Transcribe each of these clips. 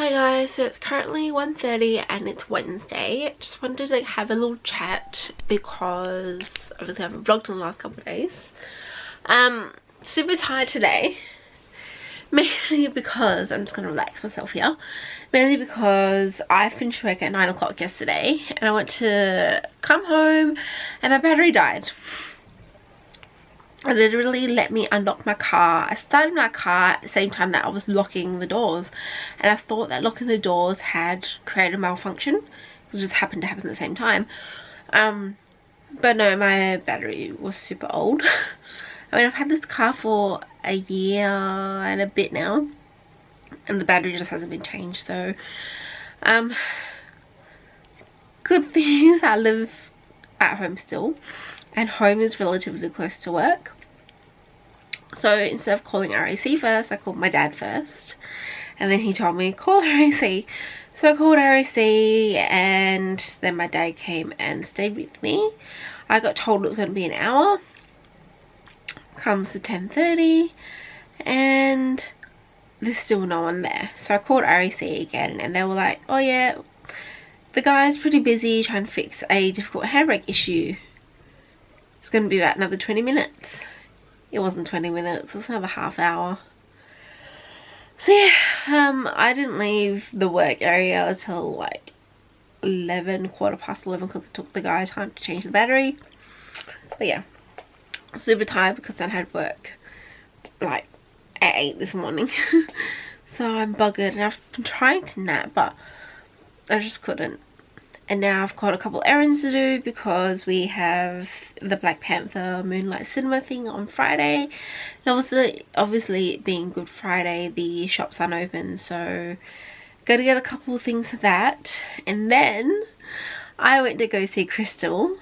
Hi guys, so it's currently 1:30 and it's Wednesday. Just wanted to have a little chat because obviously I haven't vlogged in the last couple of days. Super tired today. Mainly because, I'm just going to relax myself here. Mainly because I finished work at 9 o'clock yesterday and I went to come home and my battery died. It literally let me unlock my car. I started my car at the same time that I was locking the doors, and I thought that locking the doors had created a malfunction. It just happened to happen at the same time. But no, my battery was super old. I mean, I've had this car for a year and a bit now, and the battery just hasn't been changed. So good thing is I live at home still, and home is relatively close to work. So instead of calling RAC first, I called my dad first, and then he told me call RAC. So I called RAC, and then my dad came and stayed with me. I got told it was going to be an hour. Comes to 10:30 and there's still no one there. So I called RAC again, and they were like, oh yeah, the guy's pretty busy trying to fix a difficult handbrake issue. It's going to be about another 20 minutes. It wasn't 20 minutes, it was another half hour. So yeah, I didn't leave the work area until like 11, quarter past 11, because it took the guy time to change the battery. But yeah, super tired because I had work like at 8 this morning. So I'm buggered, and I've been trying to nap but I just couldn't. And now I've got a couple errands to do because we have the Black Panther Moonlight cinema thing on Friday. And obviously being Good Friday, the shops aren't open, so gotta get a couple of things for that. And then I went to go see Krystel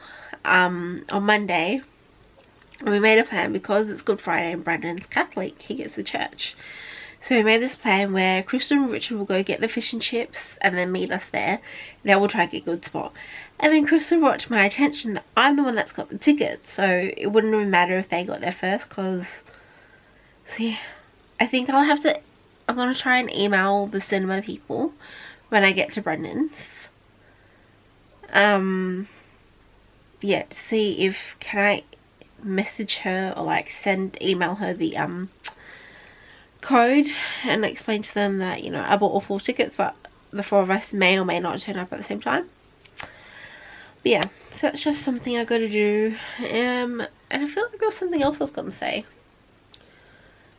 on Monday. And we made a plan because it's Good Friday and Brandon's Catholic, he gets to church. So we made this plan where Krystel and Richard will go get the fish and chips and then meet us there. Then we'll try to get a good spot. And then Krystel brought to my attention that I'm the one that's got the tickets, so it wouldn't even matter if they got there first, because, so yeah, I think I'm going to try and email the cinema people when I get to Brendan's. Yeah, to see if, can I message her or like email her the code and explain to them that, you know, I bought all 4 tickets but the 4 of us may or may not turn up at the same time. But yeah, so that's just something I got to do. And I feel like there was something else I was going to say,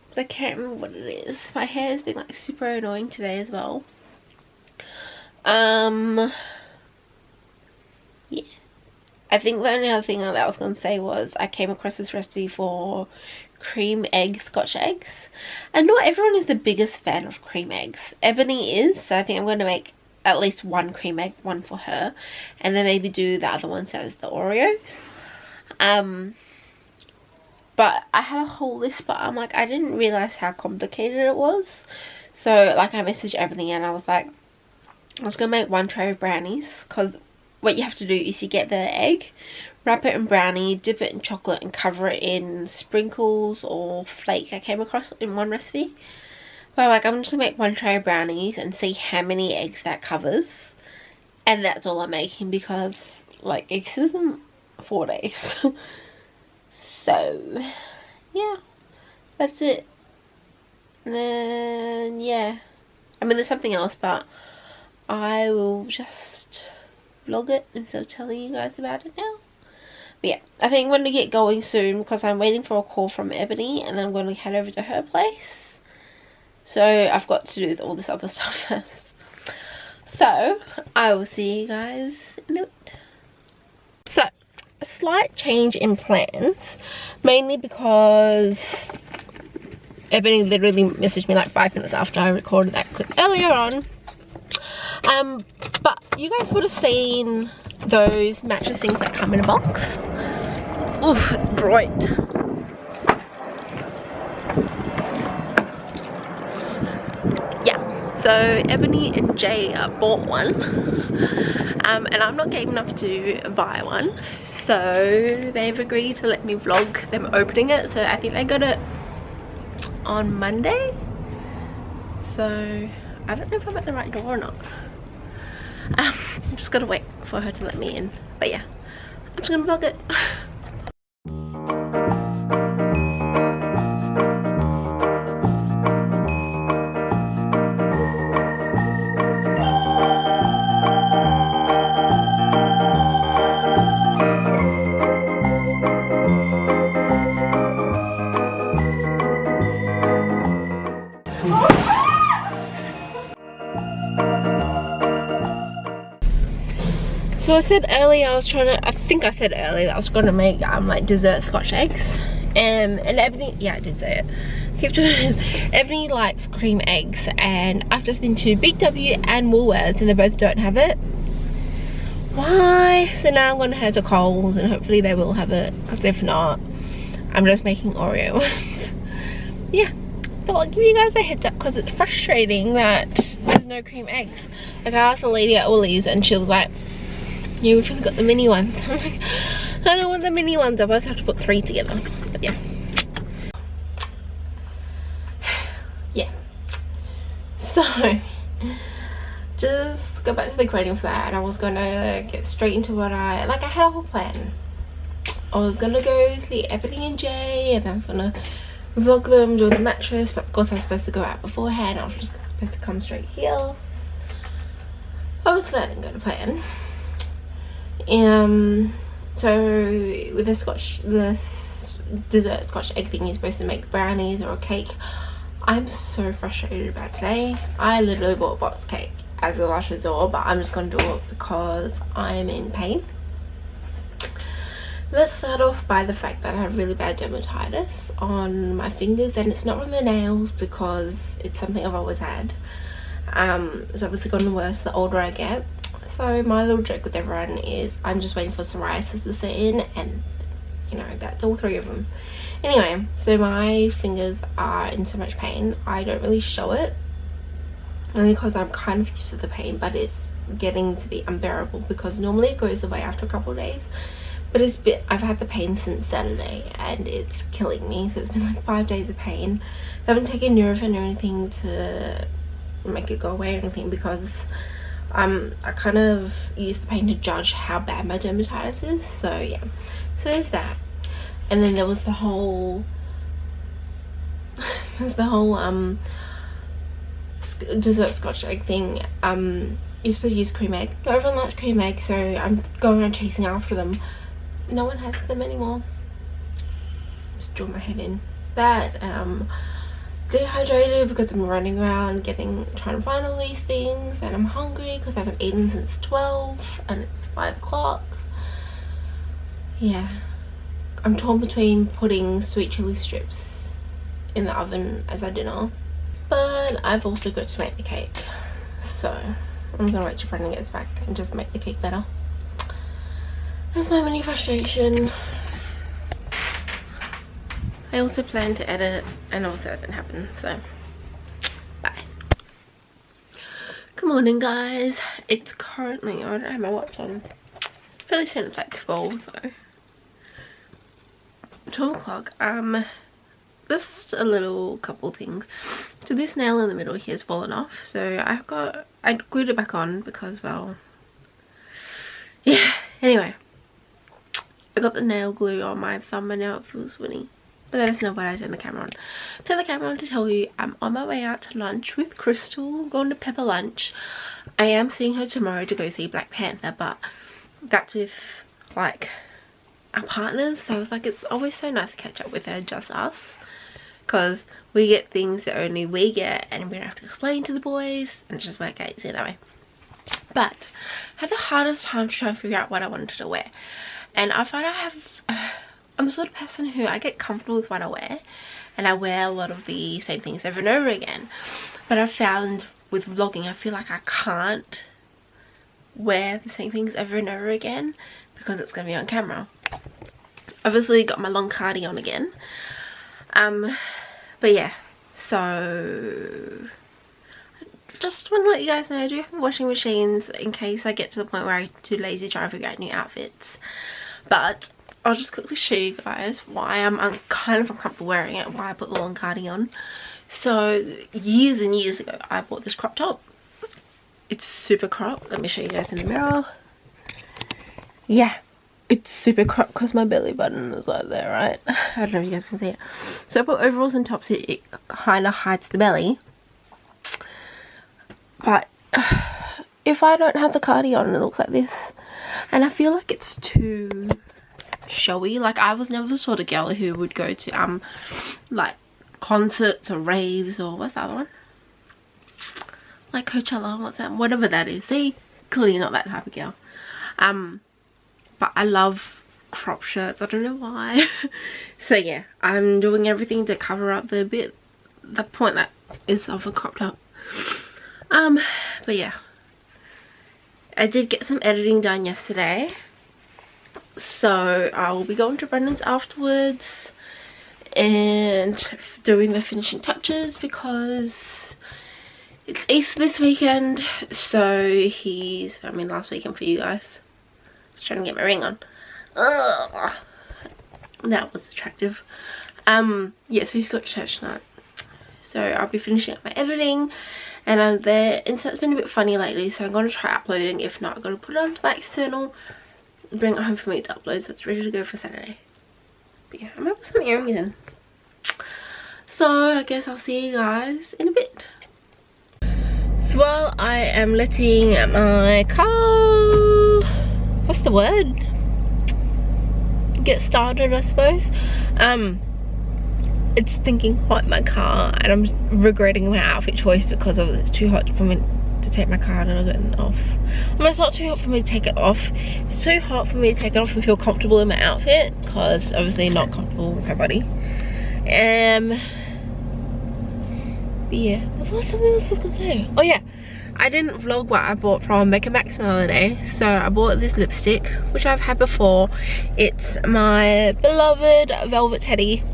but I can't remember what it is. My hair has been like super annoying today as well. Yeah, I think the only other thing that I was going to say was I came across this recipe for cream egg scotch eggs, and not everyone is the biggest fan of cream eggs. Ebony is, so I think I'm going to make at least 1 cream egg, 1 for her, and then maybe do the other ones as the Oreos. But I had a whole list, but I'm like, I didn't realize how complicated it was. So like I messaged Ebony and I was like, I was going to make 1 tray of brownies, because what you have to do is you get the egg, wrap it in brownie, dip it in chocolate and cover it in sprinkles or flake I came across in one recipe. But like, I'm just gonna make 1 tray of brownies and see how many eggs that covers, and that's all I'm making because like eggs isn't 4 days. So yeah, that's it. And then yeah, I mean there's something else, but I will just vlog it instead of telling you guys about it now. But yeah, I think I'm going to get going soon because I'm waiting for a call from Ebony, and then I'm going to head over to her place. So I've got to do all this other stuff first. So I will see you guys in a bit. So a slight change in plans, mainly because Ebony literally messaged me like 5 minutes after I recorded that clip earlier on. But you guys would have seen those mattress things that come in a box. Oof, it's bright. Yeah, so Ebony and Jay bought one, and I'm not game enough to buy one, so they've agreed to let me vlog them opening it. So I think they got it on Monday, so I don't know if I'm at the right door or not. I'm just gotta wait for her to let me in. But yeah, I'm just gonna vlog it. So I said earlier I think I said earlier that I was gonna make like dessert Scotch eggs. And Ebony, yeah, I did say it. Ebony likes cream eggs, and I've just been to Big W and Woolworths and they both don't have it. Why? So now I'm gonna head to Coles and hopefully they will have it, because if not, I'm just making Oreo ones. Yeah, thought I'll give you guys a heads up because it's frustrating that there's no cream eggs. Like I asked a lady at Woolies and she was like, yeah, we've just got the mini ones. I'm like, I don't want the mini ones, otherwise I have to put 3 together. But yeah. Yeah. So, just go back to the grading for that, and I was gonna get straight into what I had a whole plan. I was gonna go see Ebony and Jay, and I was gonna vlog them, do the mattress, but of course I was supposed to go out beforehand. I was just supposed to come straight here. Obviously that didn't go to plan. So with the dessert Scotch egg thing, you're supposed to make brownies or a cake. I'm so frustrated about today. I literally bought a box cake as a last resort, but I'm just gonna do it because I'm in pain. Let's start off by the fact that I have really bad dermatitis on my fingers, and it's not on the nails because it's something I've always had. It's obviously gotten worse the older I get. So my little joke with everyone is I'm just waiting for psoriasis to set in, and you know, that's all 3 of them. Anyway, so my fingers are in so much pain. I don't really show it, only because I'm kind of used to the pain, but it's getting to be unbearable because normally it goes away after a couple of days. But I've had the pain since Saturday and it's killing me. So it's been like 5 days of pain. I haven't taken Nurofen or anything to make it go away or anything because I kind of use the pain to judge how bad my dermatitis is. So yeah, so there's that. And then there was the whole dessert Scotch egg thing. You're supposed to use cream egg. Not everyone likes cream egg, so I'm going around chasing after them. No one has them anymore. Just draw my head in that. Dehydrated because I'm running around trying to find all these things, and I'm hungry because I haven't eaten since 12 and it's 5 o'clock. Yeah, I'm torn between putting sweet chili strips in the oven as our dinner, but I've also got to make the cake, so I'm gonna wait till Brendan gets back and just make the cake better. That's my mini frustration. I also plan to edit, and obviously that didn't happen, so bye. Good morning, guys. It's currently, I don't have my watch on. I feel like it's like 12 though. 12 o'clock. Just a little couple things. So this nail in the middle here has fallen off, so I glued it back on because, well, yeah. Anyway, I got the nail glue on my thumb and now it feels winny. But that is not what I turned the camera on. Turn the camera on to tell you I'm on my way out to lunch with Krystel, going to Pepper lunch. I am seeing her tomorrow to go see Black Panther, but that's with like our partners, so I was like, it's always so nice to catch up with her, just us, because we get things that only we get and we don't have to explain to the boys, and it's just work out easier that way. But I had the hardest time to try and figure out what I wanted to wear, and I find I'm the sort of person who I get comfortable with what I wear, and I wear a lot of the same things over and over again. But I've found with vlogging, I feel like I can't wear the same things over and over again because it's going to be on camera. Obviously got my long cardi on again. But yeah, so just want to let you guys know I do have washing machines in case I get to the point where I'm too lazy to try and figure out new outfits. But I'll just quickly show you guys why I'm kind of uncomfortable wearing it, why I put the long cardi on. So years and years ago I bought this crop top. It's super cropped. Let me show you guys in the mirror. Yeah, it's super cropped because my belly button is like there, right? I don't know if you guys can see it. So I put overalls and tops. It kind of hides the belly, but if I don't have the cardi on, it looks like this, and I feel like it's too showy. Like, I was never the sort of girl who would go to like concerts or raves, or what's the other one, like Coachella, what's that, whatever that is. See, clearly not that type of girl. But I love crop shirts, I don't know why. So yeah, I'm doing everything to cover up the point that is of a crop top. But yeah, I did get some editing done yesterday, so I will be going to Brendan's afterwards and doing the finishing touches because it's Easter this weekend. So last weekend for you guys. Trying to get my ring on. Ugh. That was attractive. Yeah, so he's got church tonight, so I'll be finishing up my editing, and the internet's been a bit funny lately, so I'm going to try uploading. If not, I'm going to put it onto my external and bring it home for me to upload, so it's ready to go for Saturday. But yeah, I might put some earrings in. So I guess I'll see you guys in a bit. So while I am letting my car, what's the word, get started, I suppose, it's stinking hot in my car, and I'm regretting my outfit choice because it's too hot for me to take my car and get it off. I mean, it's not too hot for me to take it off, it's too hot for me to take it off and feel comfortable in my outfit, because obviously not comfortable with my body. But yeah, what was something else I was gonna say? Oh yeah, I didn't vlog what I bought from Makeup Max the other day. So I bought this lipstick, which I've had before. It's my beloved Velvet Teddy.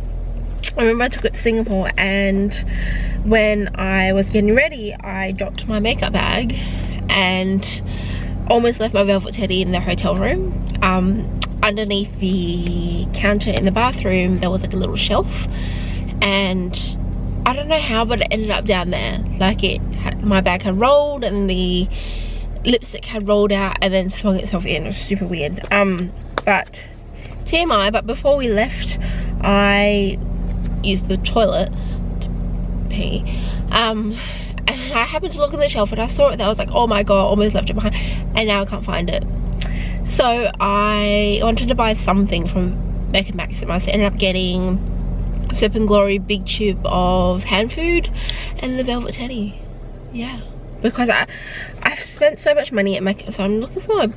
I remember I took it to Singapore, and when I was getting ready, I dropped my makeup bag and almost left my Velvet Teddy in the hotel room. Underneath the counter in the bathroom, there was like a little shelf, and I don't know how, but it ended up down there. Like, my bag had rolled, and the lipstick had rolled out and then swung itself in. It was super weird. But TMI, but before we left, I used the toilet to pee. And I happened to look at the shelf and I saw it there. I was like, oh my god, almost left it behind, and now I can't find it. So I wanted to buy something from Makeup Max, and I ended up getting Soap and Glory big tube of hand food and the Velvet Teddy. Yeah, because I've spent so much money at Makeup, so I'm looking for a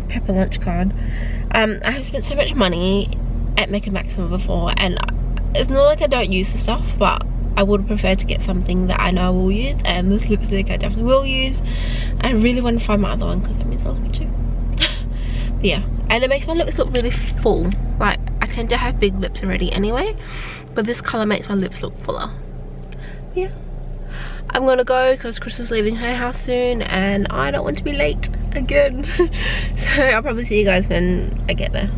pepper lunch card. I have spent so much money at Makeup Maximum before, and it's not like I don't use the stuff, but I would prefer to get something that I know I will use, and this lipstick I definitely will use. I really want to find my other one because that means I love it too. But yeah, and it makes my lips look really full. Like, I tend to have big lips already anyway, but this colour makes my lips look fuller. Yeah, I'm gonna go because Krystel's leaving her house soon and I don't want to be late again. So I'll probably see you guys when I get there.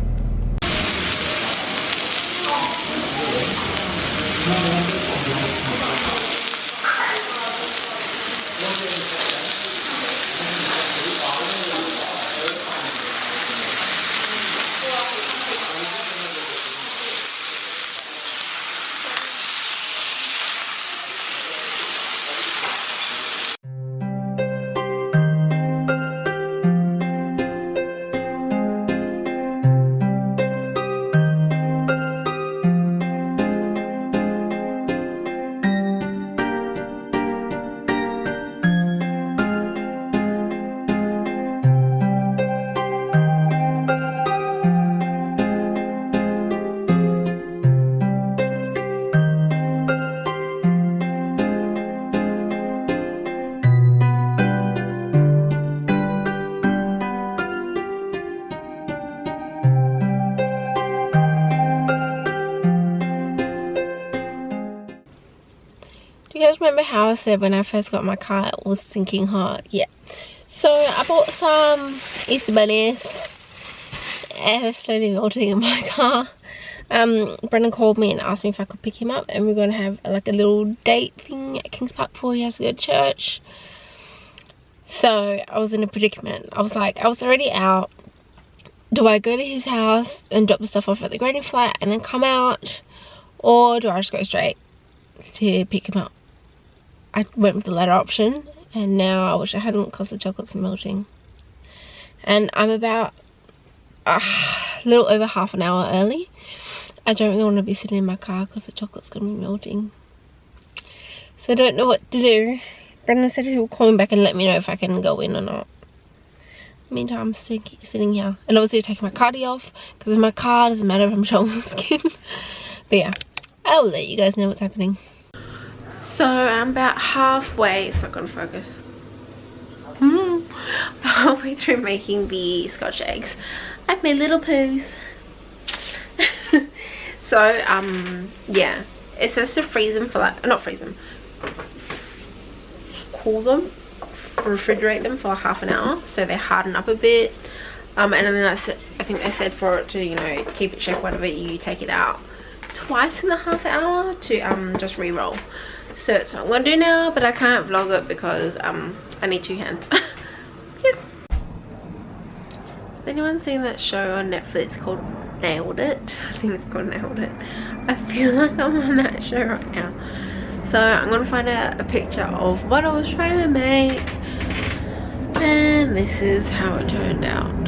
Do you guys remember how I said when I first got my car it was stinking hot? Yeah. So I bought some Easter bunnies and they're slowly melting in my car. Brendan called me and asked me if I could pick him up, and we're going to have like a little date thing at Kings Park before he has to go to church. So I was in a predicament. I was like, I was already out. Do I go to his house and drop the stuff off at the grading flat and then come out, or do I just go straight to pick him up? I went with the latter option, and now I wish I hadn't because the chocolates are melting. And I'm about a little over half an hour early. I don't really want to be sitting in my car because the chocolate's going to be melting. So I don't know what to do. Brendan said he will call me back and let me know if I can go in or not. Meantime, I'm sitting here. And obviously taking my cardi off, because in my car, doesn't matter if I'm showing the skin. But yeah, I'll let you guys know what's happening. So I'm about halfway, it's not gonna focus. Halfway through making the Scotch eggs. I've made little poos. So yeah, it says to freeze them for like, not freeze them, cool them, refrigerate them for half an hour so they harden up a bit. And then I think they said for it to, you know, keep it shape, whatever, you take it out twice in the half hour to just re-roll. So that's what I'm gonna do now, but I can't vlog it because I need 2 hands. Yeah. Has anyone seen that show on Netflix called Nailed It? I think it's called Nailed It. I feel like I'm on that show right now. So I'm gonna find out a picture of what I was trying to make, and this is how it turned out.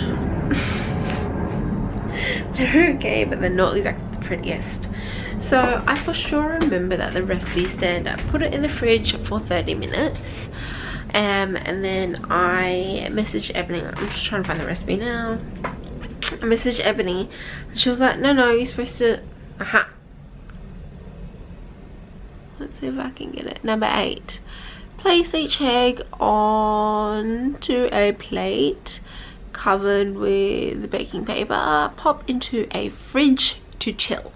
They're okay, but they're not exactly the prettiest. So I for sure remember that the recipe said put it in the fridge for 30 minutes. And then I messaged Ebony. I'm just trying to find the recipe now. I messaged Ebony and she was like, no, you're supposed to, let's see if I can get it. Number 8. Place each egg onto a plate covered with baking paper. Pop into a fridge to chill.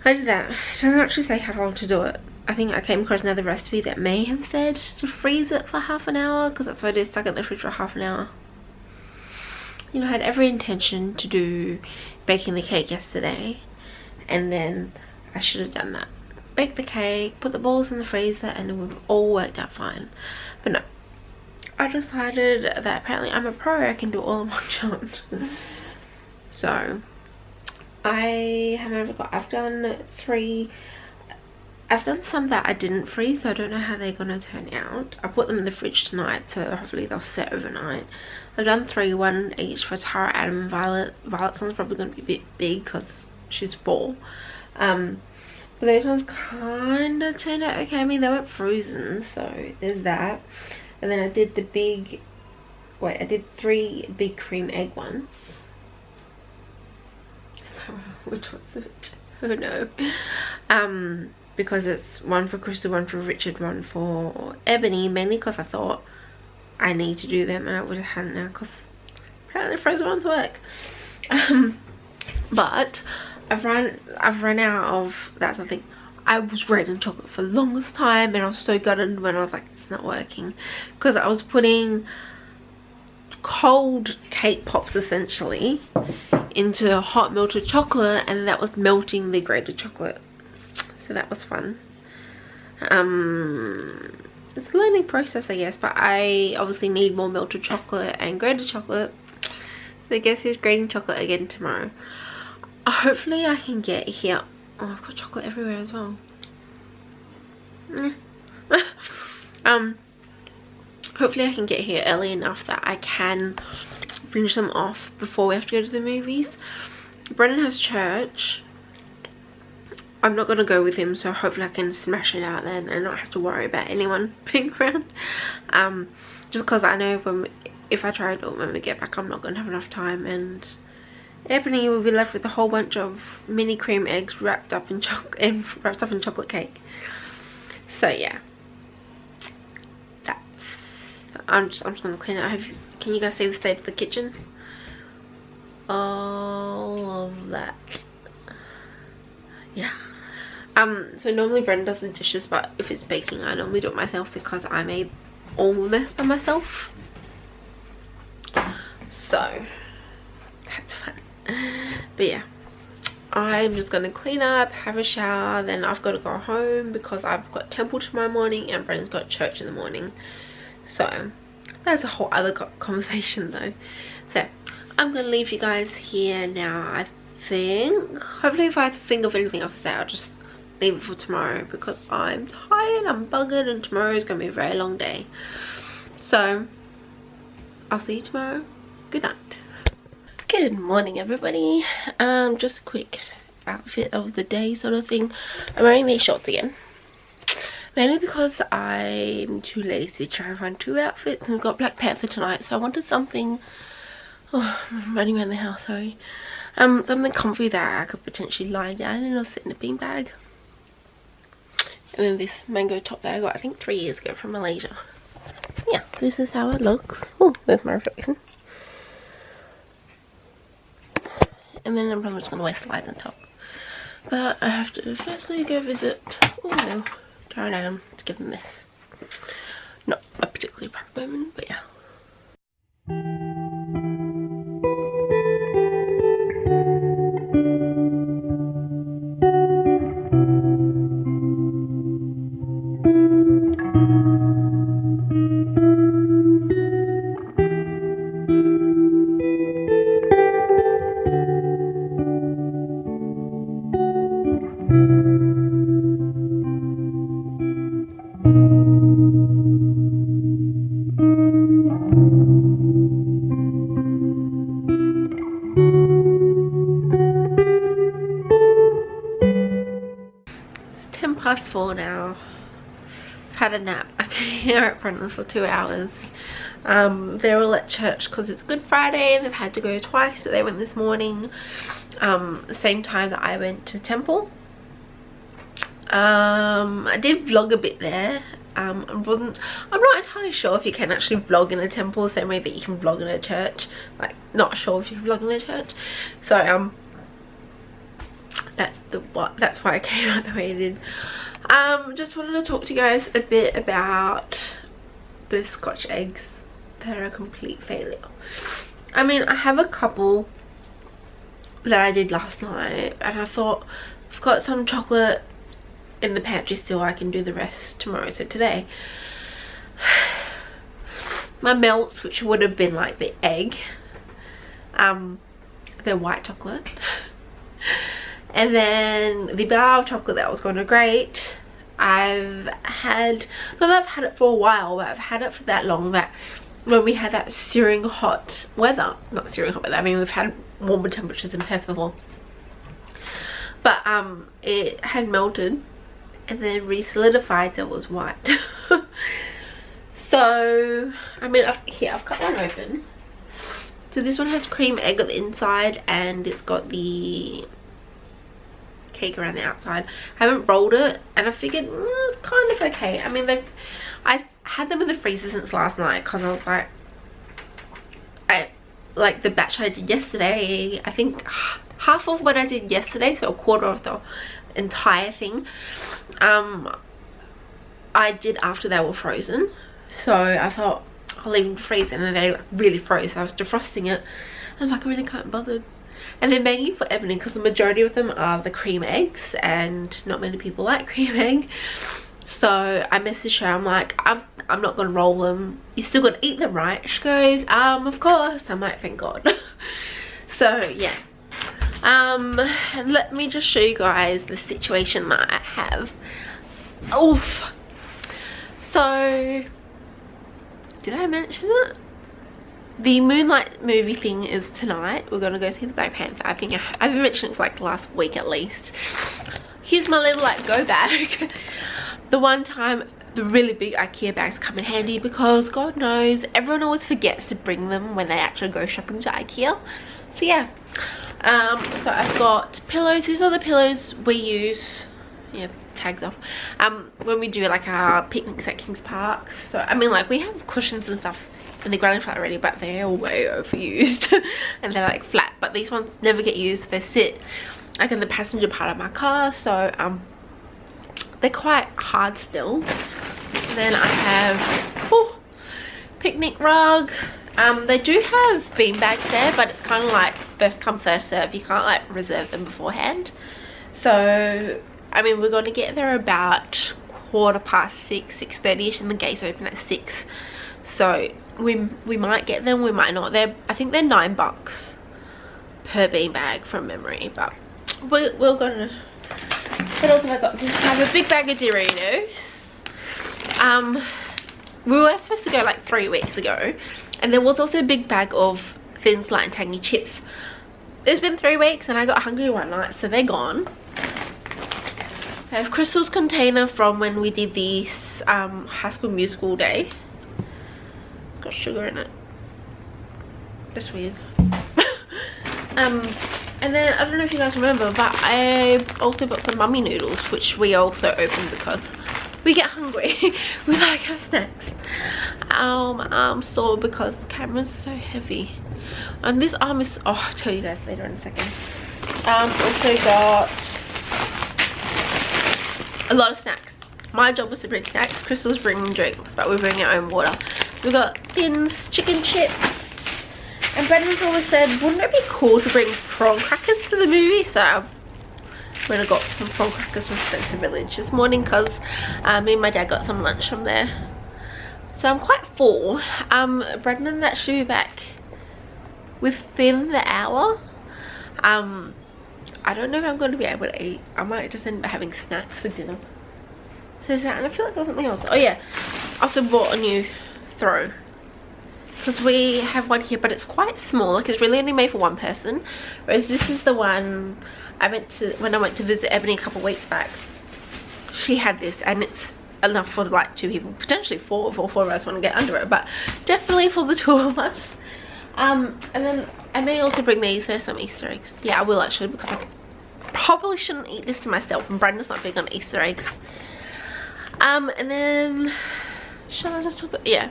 I did that. It doesn't actually say how long to do it. I think I came across another recipe that may have said to freeze it for half an hour, because that's why I did, stuck it in the fridge for half an hour. You know, I had every intention to do baking the cake yesterday, and then I should have done that. Bake the cake, put the balls in the freezer, and it would have all worked out fine. But no, I decided that apparently I'm a pro, I can do it all in one shot. So I've done 3. I've done some that I didn't freeze, so I don't know how they're gonna turn out. I put them in the fridge tonight, so hopefully they'll set overnight. I've done 3, 1 each for Tara, Adam and Violet. Violet's one's probably gonna be a bit big because she's 4. But those ones kind of turned out okay. I mean, they weren't frozen, so there's that. And then I did I did 3 big cream egg ones. Which one's it? Oh no. Because it's one for Krystel, one for Richard, one for Ebony, mainly because I thought I need to do them and I would have had now because apparently frozen ones work. But I've run out of that something. I was rating chocolate for the longest time and I was so gutted when I was like, it's not working, because I was putting cold cake pops essentially into hot melted chocolate, and that was melting the grated chocolate. So that was fun. It's a learning process, I guess, but I obviously need more melted chocolate and grated chocolate. So I guess here's grating chocolate again tomorrow. Hopefully I can get here. Oh, I've got chocolate everywhere as well. Hopefully I can get here early enough that I can finish them off before we have to go to the movies. Brendan has church. I'm not going to go with him, so hopefully I can smash it out then and not have to worry about anyone being around. Just because I know if I try to, when we get back, I'm not going to have enough time, and Ebony will be left with a whole bunch of mini cream eggs wrapped up in chocolate cake. So yeah, I'm just going to clean it. Can you guys see the state of the kitchen? All of that. Yeah. So normally Brendan does the dishes, but if it's baking I normally do it myself because I made all the mess by myself. So that's fun. But yeah, I'm just gonna clean up, have a shower, then I've got to go home because I've got temple tomorrow morning and Brendan's got church in the morning. So that's a whole other conversation though. So I'm gonna leave you guys here now. I think hopefully if I think of anything else to say, I'll just leave it for tomorrow because I'm tired, I'm buggered, and tomorrow is gonna be a very long day. So I'll see you tomorrow. Good night. Good morning everybody. Just a quick outfit of the day sort of thing. I'm wearing these shorts again, mainly because I'm too lazy to try and find 2 outfits, and we've got Black Panther tonight, so I wanted something, oh, I'm running around the house, sorry, something comfy that I could potentially lie down in or sit in a beanbag. And then this mango top that I got I think 3 years ago from Malaysia. Yeah, this is how it looks. Oh, there's my reflection. And then I'm probably just going to wear slides on top. But I have to firstly go visit, oh no, Tara and Adam to give them this. Not a particularly proud moment, but yeah. Past 4 now. I've had a nap. I've been here at Brendan's for 2 hours. They're all at church because it's Good Friday and they've had to go twice. So they went this morning, the same time that I went to temple. I did vlog a bit there. I'm not entirely sure if you can actually vlog in a temple the same way that you can vlog in a church. Like, not sure if you can vlog in a church. So that's why I came out the way I did. Just wanted to talk to you guys a bit about the Scotch eggs. They're a complete failure. I mean, I have a couple that I did last night, and I thought I've got some chocolate in the pantry still, I can do the rest tomorrow. So today my melts, which would have been like the egg, they're white chocolate. And then the bar of chocolate that was going to grate, I've had, not that I've had it for a while, but I've had it for that long that when we had that searing hot weather, not searing hot weather, I mean we've had warmer temperatures than Pepperville, but it had melted and then re-solidified, so it was white. So, I mean, I've cut one open. So this one has cream egg on the inside and it's got the cake around the outside. I haven't rolled it and I figured it's kind of okay. I mean, I had them in the freezer since last night because I was like the batch I did yesterday, I think half of what I did yesterday, so a quarter of the entire thing, I did after they were frozen. So I thought I'll leave them to freeze, and then they like really froze. So I was defrosting it and I'm like, I really can't bother. And they're mainly for Ebony because the majority of them are the cream eggs and not many people like cream egg. So I messaged her, I'm like, I'm not gonna roll them, you still gonna eat them, right? She goes, of course. I'm like, thank God. So yeah, and let me just show you guys the situation that I have. Oof. So did I mention it? The Moonlight movie thing is tonight. We're gonna go see the Black Panther. I think I've been mentioning it for like the last week at least. Here's my little like go bag. The one time the really big IKEA bags come in handy because God knows everyone always forgets to bring them when they actually go shopping to IKEA. So yeah, so I've got pillows. These are the pillows we use, yeah, tags off, when we do like our picnics at Kings Park. So I mean, like, we have cushions and stuff in the granny flat already, but they're way overused and they're like flat, but these ones never get used. They sit like in the passenger part of my car, so they're quite hard still. And then I have picnic rug. They do have bean bags there, but it's kind of like first come first serve. You can't like reserve them beforehand. So I mean, we're going to get there about 6:30 6:30ish, and the gates open at 6. So we might get them, we might not. I think they're $9 per beanbag from memory, but we're gonna. What else have I got? I have a big bag of Doritos. We were supposed to go like 3 weeks ago, and there was also a big bag of Thin Slice and Tangy chips. It's been 3 weeks and I got hungry one night, so they're gone. I have Krystel's container from when we did this High School Musical day. It's got sugar in it. That's weird. And then I don't know if you guys remember, but I also got some mummy noodles, which we also opened because we get hungry. We like our snacks. My arm's sore because the camera's so heavy, and this arm is, oh, I'll tell you guys later in a second. Also got a lot of snacks. My job was to bring snacks, Krystel's bringing drinks, but we bring our own water. So we got Thins, chicken chips, and Brendan's always said, wouldn't it be cool to bring prawn crackers to the movie? So I went and got some prawn crackers from Spencer Village this morning because me and my dad got some lunch from there. So I'm quite full. Brendan actually be back within the hour. I don't know if I'm going to be able to eat. I might just end up having snacks for dinner. So is that, and I feel like there's something else. Oh yeah, I also bought a new throw, because we have one here, but it's quite small. Like, it's really only made for one person, whereas this is the one I went to when I went to visit Ebony a couple of weeks back. She had this, and it's enough for like 2 people, potentially 4 if all 4 of us want to get under it, but definitely for the 2 of us. And then I may also bring these. There's some Easter eggs. Yeah, I will actually, because I probably shouldn't eat this to myself, and Brendan's not big on Easter eggs. And then shall I just talk about, yeah,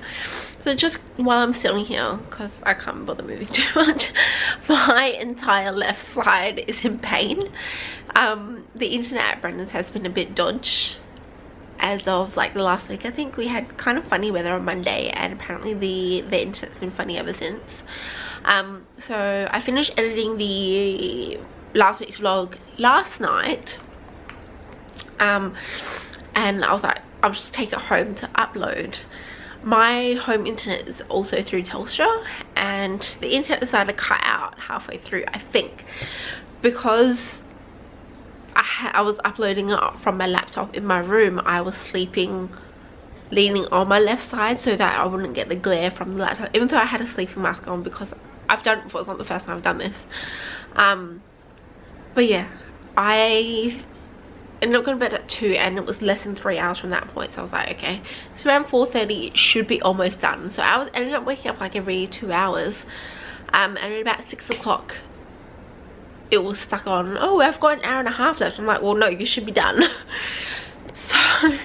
so just while I'm sitting here, because I can't bother moving too much, my entire left side is in pain. The internet at Brendan's has been a bit dodgy as of like the last week. I think we had kind of funny weather on Monday, and apparently the internet's been funny ever since. So I finished editing the last week's vlog last night, and I was like, I'll just take it home to upload. My home internet is also through Telstra, and the internet decided to cut out halfway through, I think, because I was uploading it from my laptop in my room. I was sleeping leaning on my left side so that I wouldn't get the glare from the laptop, even though I had a sleeping mask on, because I've done it before. It's not the first time I've done this. But yeah, I ended up going to bed at 2, and it was less than 3 hours from that point. So I was like, okay, it's around 4:30, it should be almost done. So I ended up waking up like every 2 hours, and at about 6 o'clock it was stuck on, oh, I've got an hour and a half left. I'm like, well, no, you should be done. So I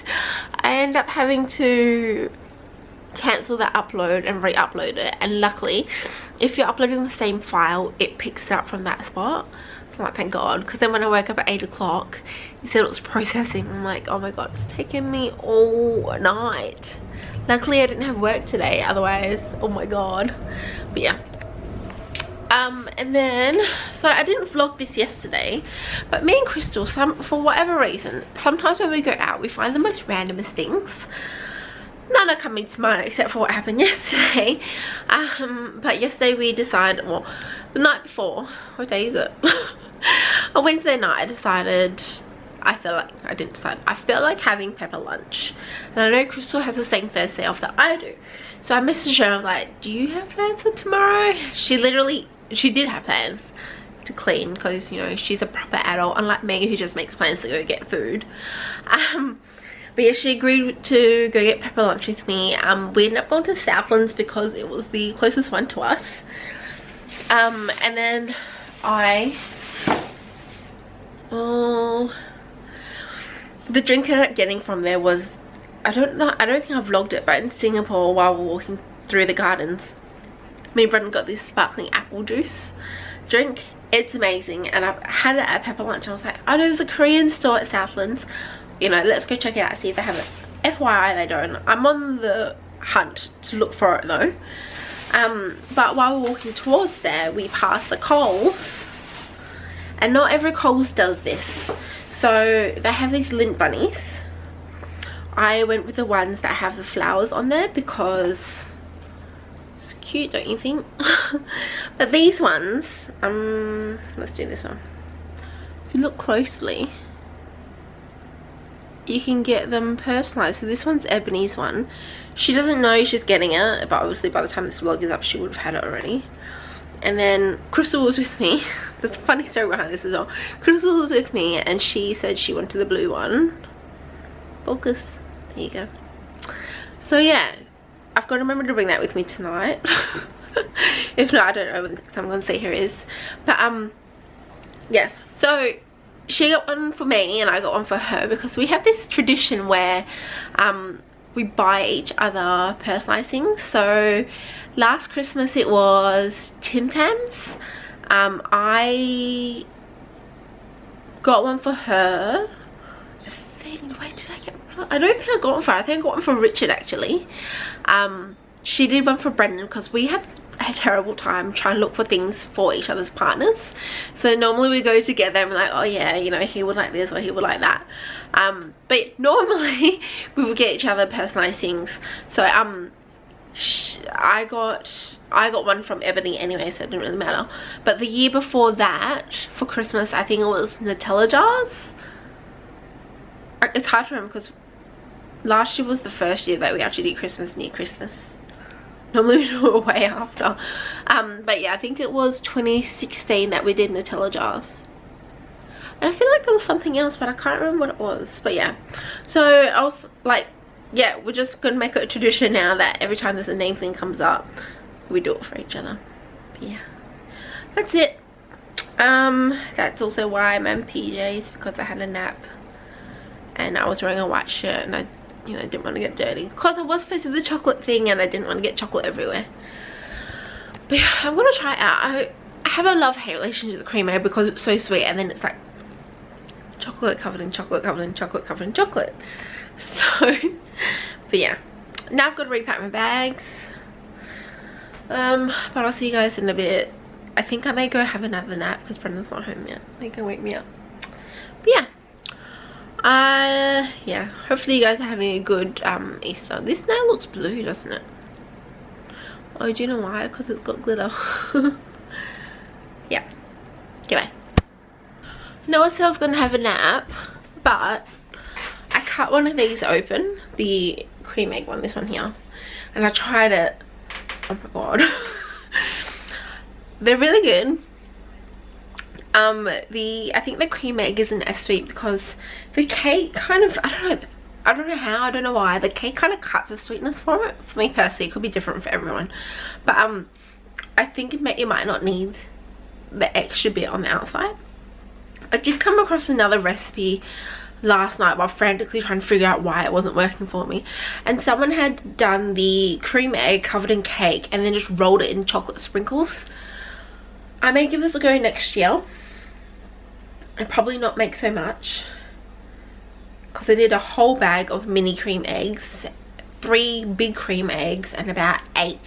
end up having to cancel that upload and re-upload it, and luckily if you're uploading the same file, it picks it up from that spot. So I'm like, thank God, because then when I woke up at 8 o'clock, it said it was processing. I'm like, oh my God, it's taken me all night. Luckily I didn't have work today, otherwise, oh my God. But yeah, and then, so I didn't vlog this yesterday, but me and Krystel, for whatever reason, sometimes when we go out, we find the most randomest things. None are coming to mind except for what happened yesterday. But yesterday we decided, well, the night before, what day is it? On Wednesday night I decided, I felt like having pepper lunch. And I know Krystel has the same Thursday off that I do. So I messaged her, I was like, do you have plans for tomorrow? She did have plans to clean, because, you know, she's a proper adult, unlike me who just makes plans to go get food. But yeah, she agreed to go get pepper lunch with me. We ended up going to Southlands because it was the closest one to us. And then the drink I ended up getting from there was, I don't think I vlogged it, but in Singapore, while we were walking through the gardens, me and Brendan got this sparkling apple juice drink. It's amazing, and I've had it at pepper lunch. I was like, oh no, there's a Korean store at Southlands, you know, let's go check it out, see if they have it. FYI, they don't. I'm on the hunt to look for it though. But while we're walking towards there, we passed the Coles, and not every Coles does this. So they have these lint bunnies. I went with the ones that have the flowers on there because it's cute, don't you think? But these ones, let's do this one. If you look closely, you can get them personalized. So this one's Ebony's one. She doesn't know she's getting it, but obviously by the time this vlog is up, she would have had it already. And then Krystel was with me. There's a funny story behind this as well. Krystel was with me and she said she wanted the blue one. Focus. There you go. So yeah, I've got to remember to bring that with me tonight. If not, I don't know when the next time I'm going to see her is. But yes, so she got one for me and I got one for her, because we have this tradition where we buy each other personalized things. So last Christmas it was Tim Tams. I got one for her. Where did I get one? I don't think I got one for her. I think I got one for Richard actually. She did one for Brendan, because we have a terrible time trying to look for things for each other's partners. So normally we go together and we're like, oh yeah, you know, he would like this or he would like that. But normally we would get each other personalized things. So I got one from Ebony anyway, so it didn't really matter. But the year before that, for Christmas, I think it was Nutella jars. It's hard to remember because last year was the first year that we actually did Christmas near Christmas. Normally we do it way after. But yeah, I think it was 2016 that we did Nutella jars. And I feel like there was something else, but I can't remember what it was. But yeah, so I was like, yeah, we're just gonna make it a tradition now that every time there's a name thing comes up, we do it for each other. But yeah, that's it. That's also why I'm in PJs, because I had a nap and I was wearing a white shirt and I didn't want to get dirty, because I was supposed to do the chocolate thing and I didn't want to get chocolate everywhere. But yeah, I'm gonna try it out. I have a love-hate relationship with the cream egg because it's so sweet, and then it's like chocolate covered in chocolate covered in chocolate covered in chocolate. So but yeah, now I've got to repack my bags. But I'll see you guys in a bit. I think I may go have another nap because Brendan's not home yet. He can wake me up. But yeah, yeah, hopefully you guys are having a good Easter. This now looks blue, doesn't it? Oh, do you know why? Because it's got glitter. Yeah, goodbye. No, I said I was gonna have a nap, but I cut one of these open, the cream egg one, this one here, and I tried it. Oh my god. They're really good. I think the cream egg isn't as sweet because the cake kind of, I don't know how, I don't know why, the cake kind of cuts the sweetness for it. For me personally, it could be different for everyone, but I think you might not need the extra bit on the outside. I did come across another recipe last night while frantically trying to figure out why it wasn't working for me, and someone had done the cream egg covered in cake and then just rolled it in chocolate sprinkles. I may give this a go next year. I'd probably not make so much because I did a whole bag of mini cream eggs, 3 big cream eggs, and about 8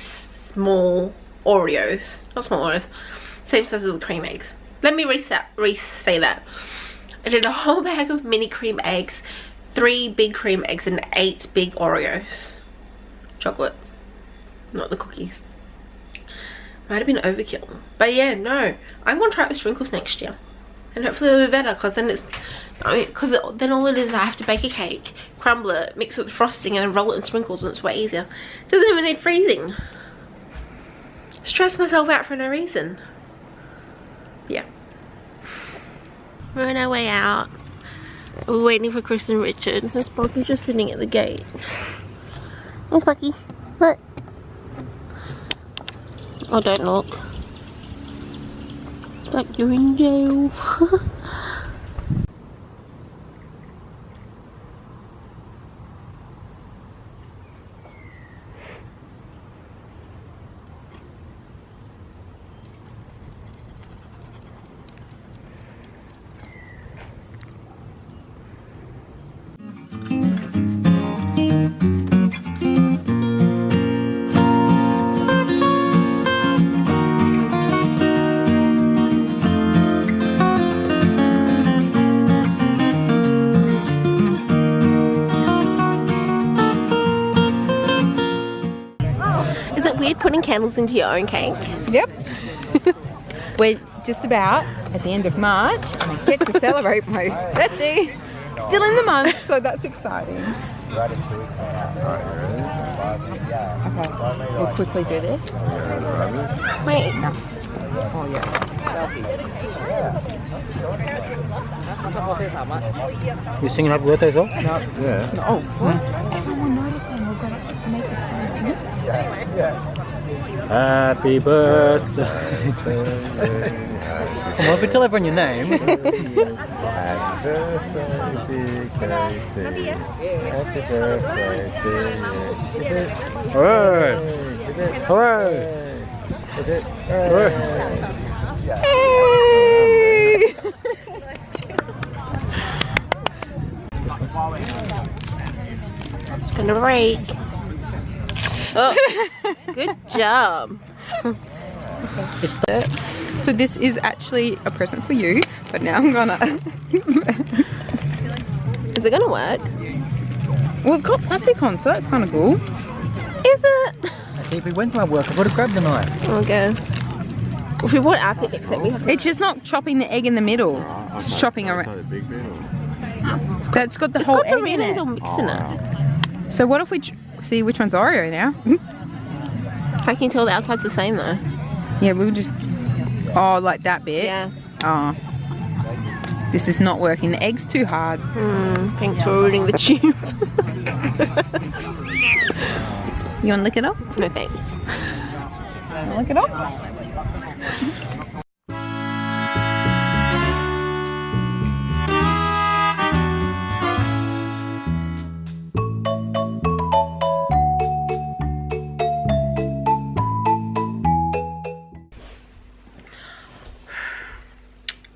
small Oreos. Not small Oreos, same size as the cream eggs. Let me re-say that. I did a whole bag of mini cream eggs, 3 big cream eggs, and 8 big Oreos. Chocolate, not the cookies. Might have been overkill. But yeah, no, I'm gonna try it with sprinkles next year. And hopefully it'll be better, because then it's, then all it is, I have to bake a cake, crumble it, mix it with frosting, and then roll it in sprinkles, and it's way easier. It doesn't even need freezing. Stress myself out for no reason. Yeah. We're on our way out. We're waiting for Chris and Richard. So Sparky's just sitting at the gate. Hey Sparky, look. Oh, don't look. Like you're in jail. putting candles into your own cake? Yep. We're just about at the end of March and I get to celebrate my birthday. Still in the month, so that's exciting. Okay, we'll quickly do this. Wait. No. Oh yeah. You singing happy birthday song? No. Yeah. No. Oh, what? Everyone noticed them. We've got to make it fun. Happy birthday. Come on, but tell everyone your name. Happy birthday to Casey. Happy birthday to you. Hooray! Hooray! Hooray! Hey! It's gonna break. Oh, good job. So this is actually a present for you, but now I'm gonna... Is it gonna work? Well, it's got plastic on, so that's kind of cool. Is it? See, if we went to my work, I would have grabbed the knife. I guess. If we bought our picnic set, we have to... It's just not chopping the egg in the middle. It's chopping around. That's got the whole egg in it. all mixed in it. So what if we see which one's Oreo now? I can tell the outside's the same though. Yeah, we'll just... Oh, like that bit? Yeah. Oh. This is not working. The egg's too hard. Thanks for ruining the tube. You want to lick it up? No thanks. Want to lick it up?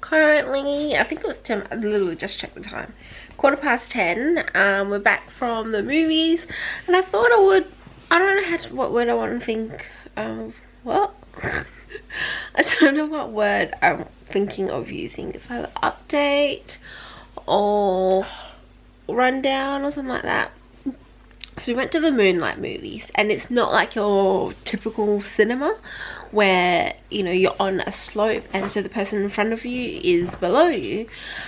Currently, I think it was 10, I literally just checked the time. 10:15. We're back from the movies, and I thought I would, I don't know what word I want to think. What? I don't know what word I'm thinking of using. It's either update or rundown or something like that. So we went to the Moonlight movies, and it's not like your typical cinema where, you know, you're on a slope and so the person in front of you is below you.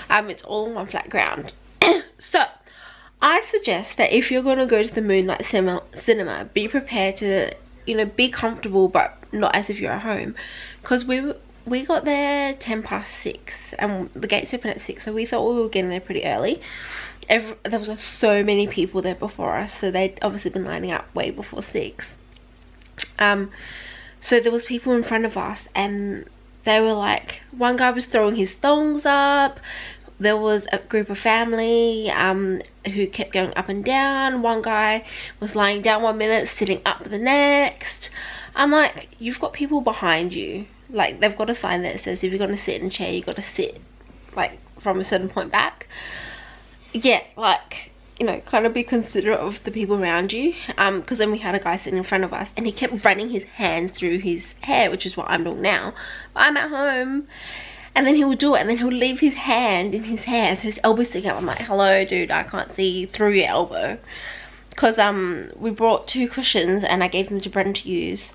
It's all on flat ground. So I suggest that if you're going to go to the Moonlight cinema, be prepared to, you know, be comfortable but not as if you're at home, because we got there 6:10 and the gates open at 6, so we thought we were getting there pretty early. There was so many people there before us, so they'd obviously been lining up way before 6. So there was people in front of us, and they were like, one guy was throwing his thongs up. There was a group of family who kept going up and down. One guy was lying down 1 minute, sitting up the next. I'm like, you've got people behind you. Like, they've got a sign that says if you're going to sit in a chair, you've got to sit like from a certain point back. Yeah, like, you know, kind of be considerate of the people around you, because then we had a guy sitting in front of us and he kept running his hands through his hair, which is what I'm doing now, but I'm at home, and then he would do it and then he'll leave his hand in his hair, so his elbow's sticking up. I'm like, hello dude, I can't see through your elbow. Because we brought 2 cushions and I gave them to Brendan to use,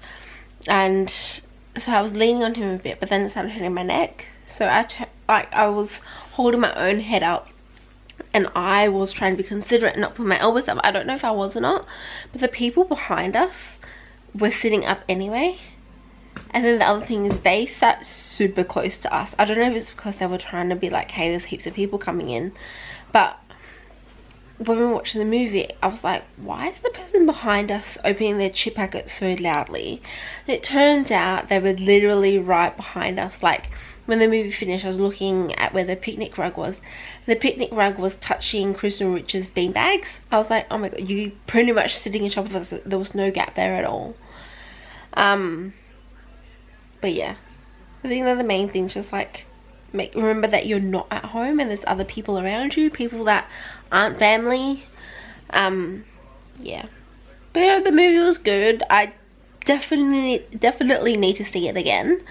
and so I was leaning on him a bit, but then it started hitting my neck, so I was holding my own head up and I was trying to be considerate and not put my elbows up. I don't know if I was or not, but the people behind us were sitting up anyway. And then the other thing is they sat super close to us. I don't know if it's because they were trying to be like, hey, there's heaps of people coming in, but when we were watching the movie, I was like, why is the person behind us opening their chip packet so loudly? And it turns out they were literally right behind us. Like, when the movie finished, I was looking at where the picnic rug was. The picnic rug was touching Krystel Rich's bean bags. I was like, oh my god, you pretty much sitting on top of us. There was no gap there at all. But yeah, I think they're the main things. Just like, remember that you're not at home and there's other people around you, people that aren't family. Yeah, but yeah, the movie was good. I definitely need to see it again.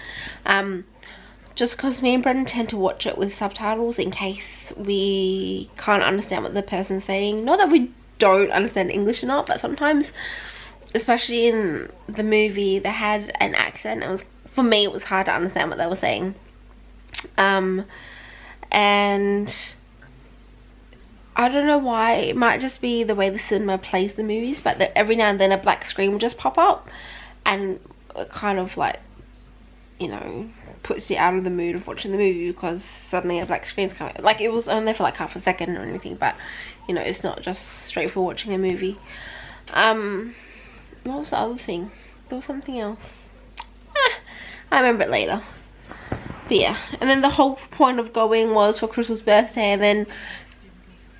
Just because me and Brendan tend to watch it with subtitles in case we can't understand what the person's saying. Not that we don't understand English or not, but sometimes especially in the movie, they had an accent. It was, for me, it was hard to understand what they were saying. And I don't know why, it might just be the way the cinema plays the movies, but every now and then a black screen will just pop up and it kind of like, you know, puts you out of the mood of watching the movie because suddenly a black screen's coming. Like, it was on there for like half a second or anything, but you know, it's not just straight for watching a movie. What was the other thing? There was something else. I remember it later. But yeah, and then the whole point of going was for Krystel's birthday, and then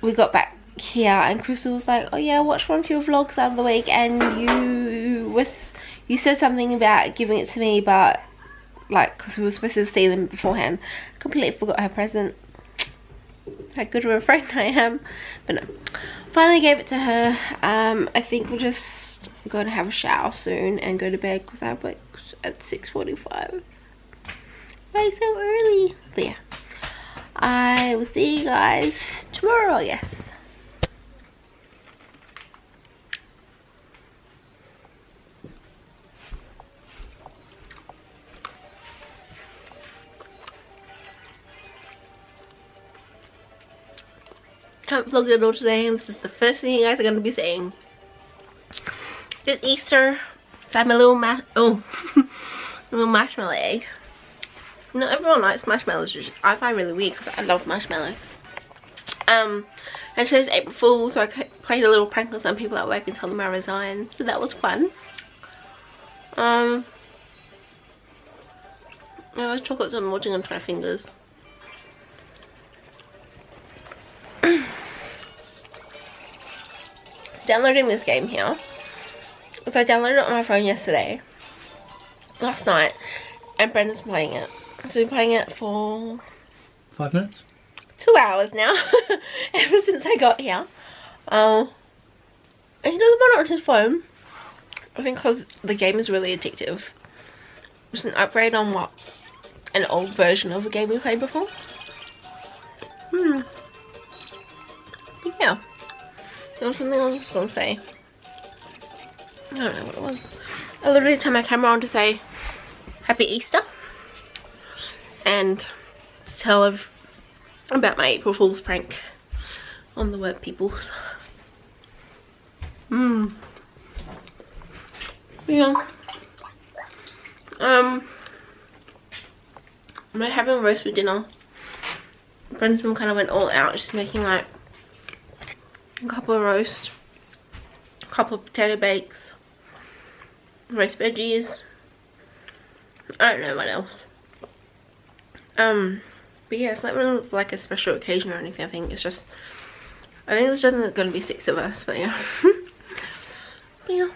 we got back here and Krystel was like, oh yeah, I watched one of your vlogs the other week and you said something about giving it to me, but like, because we were supposed to see them beforehand. I completely forgot her present. How good of a friend I am. But no, finally gave it to her. I think we're just going to have a shower soon and go to bed because I have work at 6:45. Why so early? But yeah, I will see you guys tomorrow, I guess. Can't vlog at all today, and this is the first thing you guys are going to be seeing. It's Easter, so I have my little little marshmallow egg. Not everyone likes marshmallows, which I find really weird because I love marshmallows. And today's April Fool's, so I played a little prank on some people at work and told them I resigned, so that was fun. Those chocolates I'm watching onto my fingers. Downloading this game here. So I downloaded it on my phone last night, and Brendan's playing it. So we've been playing it for 5 minutes? 2 hours now, ever since I got here. And he doesn't want it on his phone. I think because the game is really addictive. It's an upgrade on what? An old version of a game we played before. Yeah. There was something I was just going to say. I don't know what it was. I literally turned my camera on to say Happy Easter. And to tell about my April Fool's prank on the work peoples. Yeah. I'm having roast for dinner. Brendan's mum kind of went all out. She's making like a couple of roast, a couple of potato bakes, roast veggies. I don't know what else. But yeah, it's not really like a special occasion or anything. I think it's just, I think there's just going to be 6 of us, but yeah. But yeah.